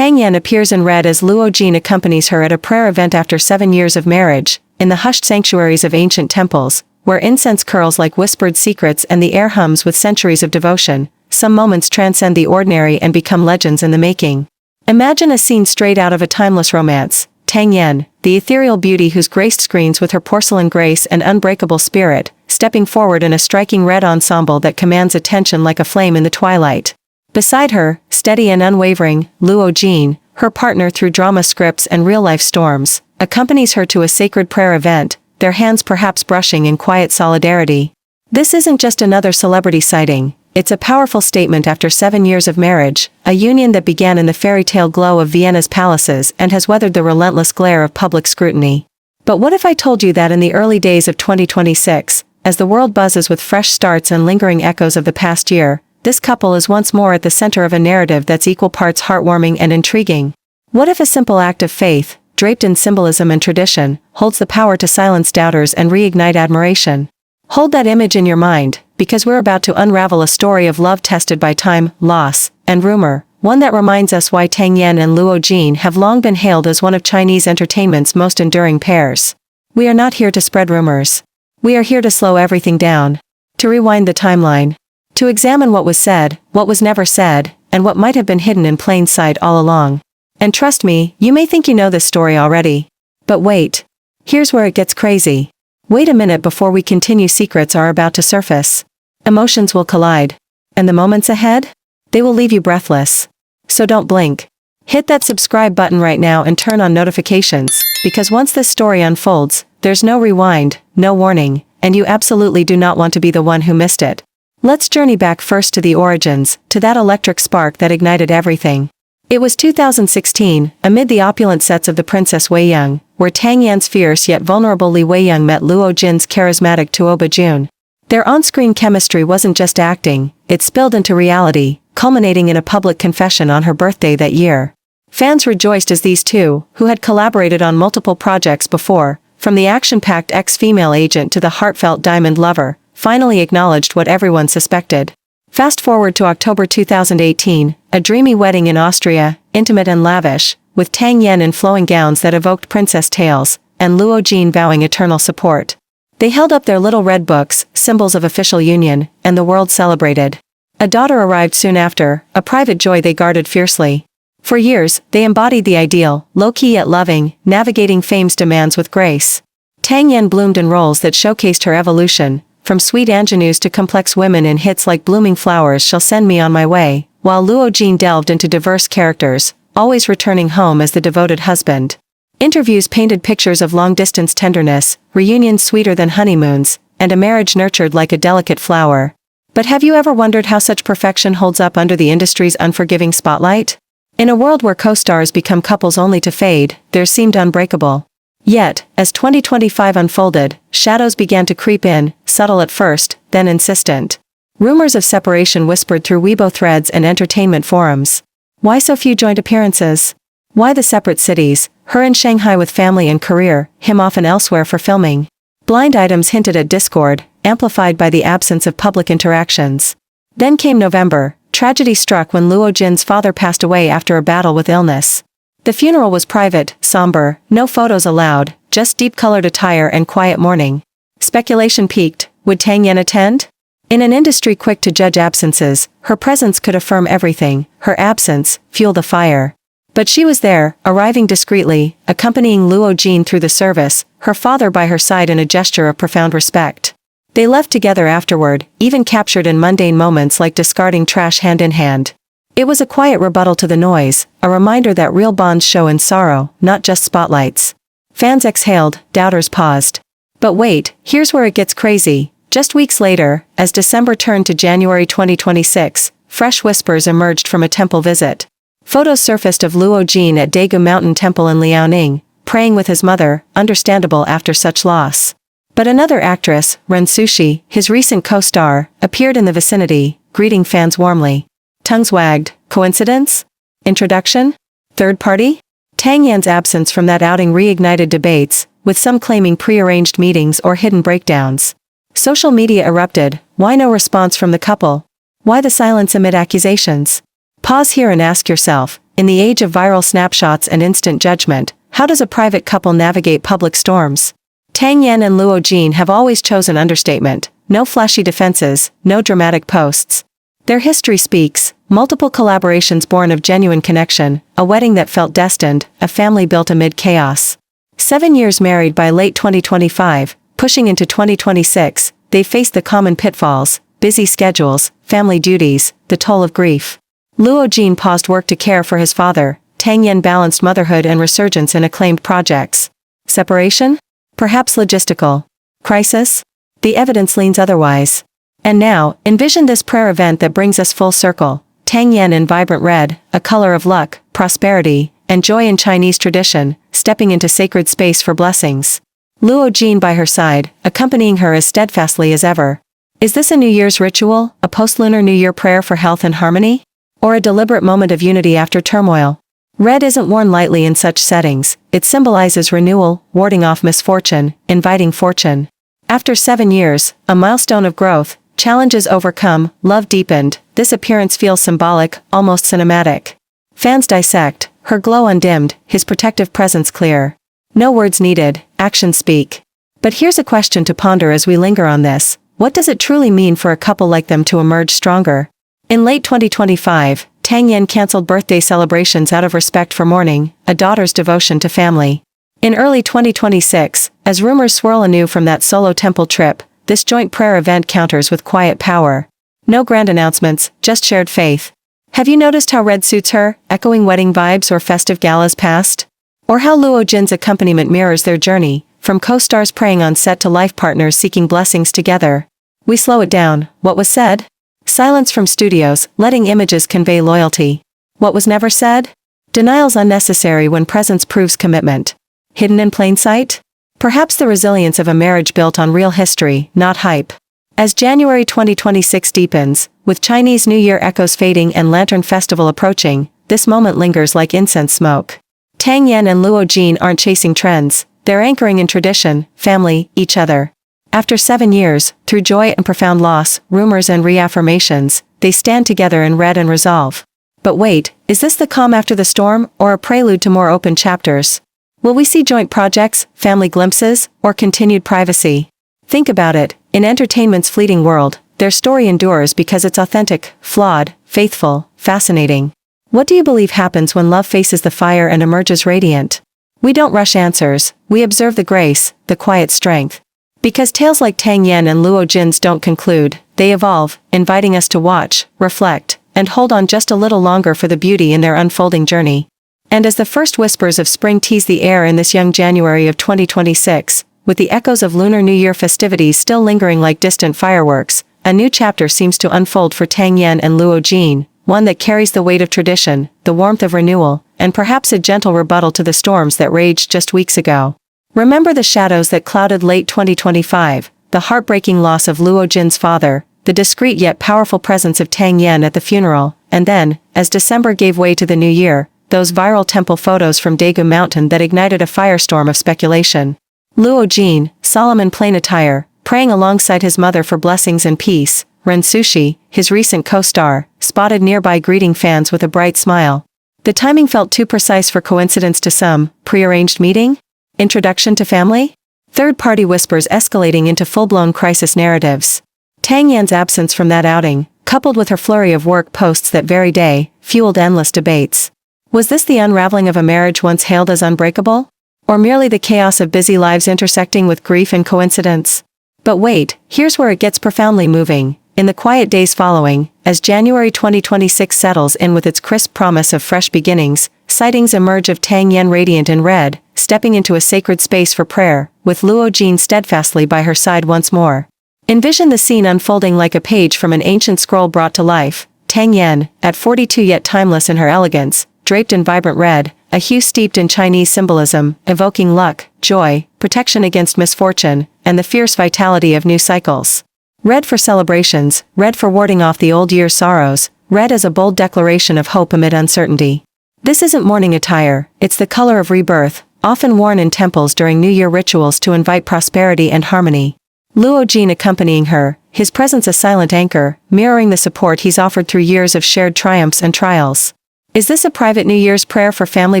Tang Yan appears in red as Luo Jin accompanies her at a prayer event after 7 years of marriage, in the hushed sanctuaries of ancient temples, where incense curls like whispered secrets and the air hums with centuries of devotion. Some moments transcend the ordinary and become legends in the making. Imagine a scene straight out of a timeless romance. Tang Yan, the ethereal beauty who's graced screens with her porcelain grace and unbreakable spirit, stepping forward in a striking red ensemble that commands attention like a flame in the twilight. Beside her, steady and unwavering, Luo Jin, her partner through drama scripts and real-life storms, accompanies her to a sacred prayer event, their hands perhaps brushing in quiet solidarity. This isn't just another celebrity sighting, it's a powerful statement after 7 years of marriage, a union that began in the fairy tale glow of Vienna's palaces and has weathered the relentless glare of public scrutiny. But what if I told you that in the early days of 2026, as the world buzzes with fresh starts and lingering echoes of the past year, this couple is once more at the center of a narrative that's equal parts heartwarming and intriguing? What if a simple act of faith, draped in symbolism and tradition, holds the power to silence doubters and reignite admiration? Hold that image in your mind, because we're about to unravel a story of love tested by time, loss, and rumor, one that reminds us why Tang Yan and Luo Jin have long been hailed as one of Chinese entertainment's most enduring pairs. We are not here to spread rumors. We are here to slow everything down, to rewind the timeline, to examine what was said, what was never said, and what might have been hidden in plain sight all along. And trust me, you may think you know this story already. But wait. Here's where it gets crazy. Wait a minute before we continue. Secrets are about to surface. Emotions will collide. And the moments ahead? They will leave you breathless. So don't blink. Hit that subscribe button right now and turn on notifications, because once this story unfolds, there's no rewind, no warning, and you absolutely do not want to be the one who missed it. Let's journey back first to the origins, to that electric spark that ignited everything. It was 2016, amid the opulent sets of the Princess Weiyang, where Tang Yan's fierce yet vulnerable Li Weiyang met Luo Jin's charismatic Tuoba Jun. Their on-screen chemistry wasn't just acting, it spilled into reality, culminating in a public confession on her birthday that year. Fans rejoiced as these two, who had collaborated on multiple projects before, from the action-packed ex-female agent to the heartfelt diamond lover, finally acknowledged what everyone suspected. Fast forward to October 2018, a dreamy wedding in Austria, intimate and lavish, with Tang Yan in flowing gowns that evoked princess tales, and Luo Jin vowing eternal support. They held up their little red books, symbols of official union, and the world celebrated. A daughter arrived soon after, a private joy they guarded fiercely. For years, they embodied the ideal, low-key yet loving, navigating fame's demands with grace. Tang Yan bloomed in roles that showcased her evolution, from sweet ingenues to complex women in hits like Blooming Flowers Shall Send Me on My Way, while Luo Jin delved into diverse characters, always returning home as the devoted husband. Interviews painted pictures of long-distance tenderness, reunions sweeter than honeymoons, and a marriage nurtured like a delicate flower. But have you ever wondered how such perfection holds up under the industry's unforgiving spotlight? In a world where co-stars become couples only to fade, theirs seemed unbreakable. Yet, as 2025 unfolded, shadows began to creep in, subtle at first, then insistent. Rumors of separation whispered through Weibo threads and entertainment forums. Why so few joint appearances? Why the separate cities, her in Shanghai with family and career, him often elsewhere for filming? Blind items hinted at discord, amplified by the absence of public interactions. Then came November. Tragedy struck when Luo Jin's father passed away after a battle with illness. The funeral was private, somber, no photos allowed, just deep-colored attire and quiet mourning. Speculation peaked. Would Tang Yan attend? In an industry quick to judge absences, her presence could affirm everything, her absence, fuel the fire. But she was there, arriving discreetly, accompanying Luo Jin through the service, her father by her side in a gesture of profound respect. They left together afterward, even captured in mundane moments like discarding trash hand in hand. It was a quiet rebuttal to the noise, a reminder that real bonds show in sorrow, not just spotlights. Fans exhaled, doubters paused. But wait, here's where it gets crazy. Just weeks later, as December turned to January 2026, fresh whispers emerged from a temple visit. Photos surfaced of Luo Jin at Daegu Mountain Temple in Liaoning, praying with his mother, understandable after such loss. But another actress, Ren Sushi, his recent co-star, appeared in the vicinity, greeting fans warmly. Tongues wagged. Coincidence? Introduction? Third party? Tang Yan's absence from that outing reignited debates, with some claiming pre-arranged meetings or hidden breakdowns. Social media erupted. Why no response from the couple? Why the silence amid accusations? Pause here and ask yourself, in the age of viral snapshots and instant judgment, how does a private couple navigate public storms? Tang Yan and Luo Jin have always chosen understatement, no flashy defenses, no dramatic posts. Their history speaks, multiple collaborations born of genuine connection, a wedding that felt destined, a family built amid chaos. 7 years married by late 2025, pushing into 2026, they faced the common pitfalls, busy schedules, family duties, the toll of grief. Luo Jin paused work to care for his father, Tang Yan balanced motherhood and resurgence in acclaimed projects. Separation? Perhaps logistical. Crisis? The evidence leans otherwise. And now, envision this prayer event that brings us full circle. Tang Yan in vibrant red, a color of luck, prosperity, and joy in Chinese tradition, stepping into sacred space for blessings. Luo Jin by her side, accompanying her as steadfastly as ever. Is this a New Year's ritual, a post-lunar New Year prayer for health and harmony? Or a deliberate moment of unity after turmoil? Red isn't worn lightly in such settings, it symbolizes renewal, warding off misfortune, inviting fortune. After 7 years, a milestone of growth, challenges overcome, love deepened, this appearance feels symbolic, almost cinematic. Fans dissect, her glow undimmed, his protective presence clear. No words needed, actions speak. But here's a question to ponder as we linger on this. What does it truly mean for a couple like them to emerge stronger? In late 2025, Tang Yan canceled birthday celebrations out of respect for mourning, a daughter's devotion to family. In early 2026, as rumors swirl anew from that solo temple trip, this joint prayer event counters with quiet power. No grand announcements, just shared faith. Have you noticed how red suits her, echoing wedding vibes or festive galas past? Or how Luo Jin's accompaniment mirrors their journey, from co-stars praying on set to life partners seeking blessings together? We slow it down. What was said? Silence from studios, letting images convey loyalty. What was never said? Denial's unnecessary when presence proves commitment. Hidden in plain sight? Perhaps the resilience of a marriage built on real history, not hype. As January 2026 deepens, with Chinese New Year echoes fading and Lantern Festival approaching, this moment lingers like incense smoke. Tang Yan and Luo Jin aren't chasing trends, they're anchoring in tradition, family, each other. After 7 years, through joy and profound loss, rumors and reaffirmations, they stand together in red and resolve. But wait, is this the calm after the storm, or a prelude to more open chapters? Will we see joint projects, family glimpses, or continued privacy? Think about it, in entertainment's fleeting world, their story endures because it's authentic, flawed, faithful, fascinating. What do you believe happens when love faces the fire and emerges radiant? We don't rush answers, we observe the grace, the quiet strength. Because tales like Tang Yan and Luo Jin's don't conclude, they evolve, inviting us to watch, reflect, and hold on just a little longer for the beauty in their unfolding journey. And as the first whispers of spring tease the air in this young January of 2026, with the echoes of Lunar New Year festivities still lingering like distant fireworks, a new chapter seems to unfold for Tang Yan and Luo Jin, one that carries the weight of tradition, the warmth of renewal, and perhaps a gentle rebuttal to the storms that raged just weeks ago. Remember the shadows that clouded late 2025, the heartbreaking loss of Luo Jin's father, the discreet yet powerful presence of Tang Yan at the funeral, and then, as December gave way to the new year, those viral temple photos from Daegu Mountain that ignited a firestorm of speculation. Luo Jin, solemn in plain attire, praying alongside his mother for blessings and peace. Ren Sushi, his recent co-star, spotted nearby greeting fans with a bright smile. The timing felt too precise for coincidence to some. Prearranged meeting? Introduction to family? Third-party whispers escalating into full-blown crisis narratives. Tang Yan's absence from that outing, coupled with her flurry of work posts that very day, fueled endless debates. Was this the unraveling of a marriage once hailed as unbreakable? Or merely the chaos of busy lives intersecting with grief and coincidence? But wait, here's where it gets profoundly moving. In the quiet days following, as January 2026 settles in with its crisp promise of fresh beginnings, sightings emerge of Tang Yan radiant in red, stepping into a sacred space for prayer, with Luo Jin steadfastly by her side once more. Envision the scene unfolding like a page from an ancient scroll brought to life. Tang Yan, at 42 yet timeless in her elegance, draped in vibrant red, a hue steeped in Chinese symbolism, evoking luck, joy, protection against misfortune, and the fierce vitality of new cycles. Red for celebrations, red for warding off the old year's sorrows, red as a bold declaration of hope amid uncertainty. This isn't mourning attire, it's the color of rebirth, often worn in temples during New Year rituals to invite prosperity and harmony. Luo Jin accompanying her, his presence a silent anchor, mirroring the support he's offered through years of shared triumphs and trials. Is this a private New Year's prayer for family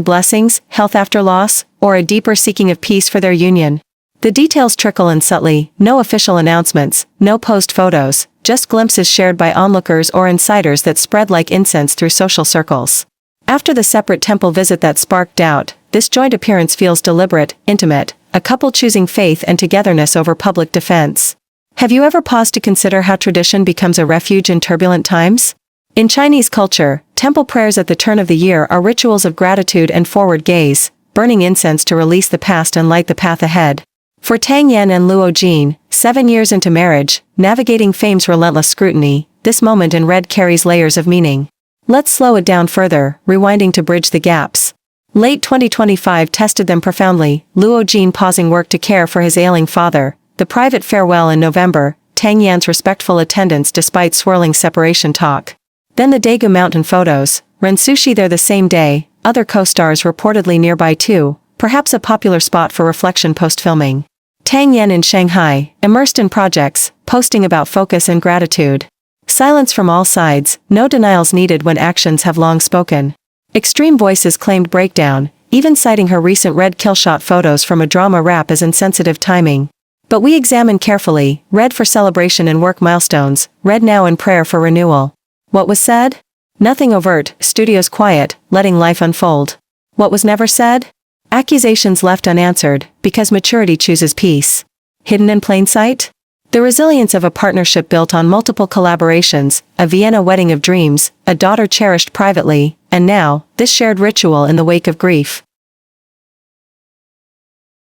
blessings, health after loss, or a deeper seeking of peace for their union? The details trickle in subtly, no official announcements, no post photos, just glimpses shared by onlookers or insiders that spread like incense through social circles. After the separate temple visit that sparked doubt, this joint appearance feels deliberate, intimate, a couple choosing faith and togetherness over public defense. Have you ever paused to consider how tradition becomes a refuge in turbulent times? In Chinese culture, temple prayers at the turn of the year are rituals of gratitude and forward gaze, burning incense to release the past and light the path ahead. For Tang Yan and Luo Jin, 7 years into marriage, navigating fame's relentless scrutiny, this moment in red carries layers of meaning. Let's slow it down further, rewinding to bridge the gaps. Late 2025 tested them profoundly, Luo Jin pausing work to care for his ailing father, the private farewell in November, Tang Yan's respectful attendance despite swirling separation talk. Then the Daegu Mountain photos, Ren Sushi there the same day, other co-stars reportedly nearby too, perhaps a popular spot for reflection post-filming. Tang Yan in Shanghai, immersed in projects, posting about focus and gratitude. Silence from all sides, no denials needed when actions have long spoken. Extreme voices claimed breakdown, even citing her recent red killshot photos from a drama wrap as insensitive timing. But we examine carefully, red for celebration and work milestones, red now in prayer for renewal. What was said? Nothing overt, studios quiet, letting life unfold. What was never said? Accusations left unanswered, because maturity chooses peace. Hidden in plain sight? The resilience of a partnership built on multiple collaborations, a Vienna wedding of dreams, a daughter cherished privately, and now, this shared ritual in the wake of grief.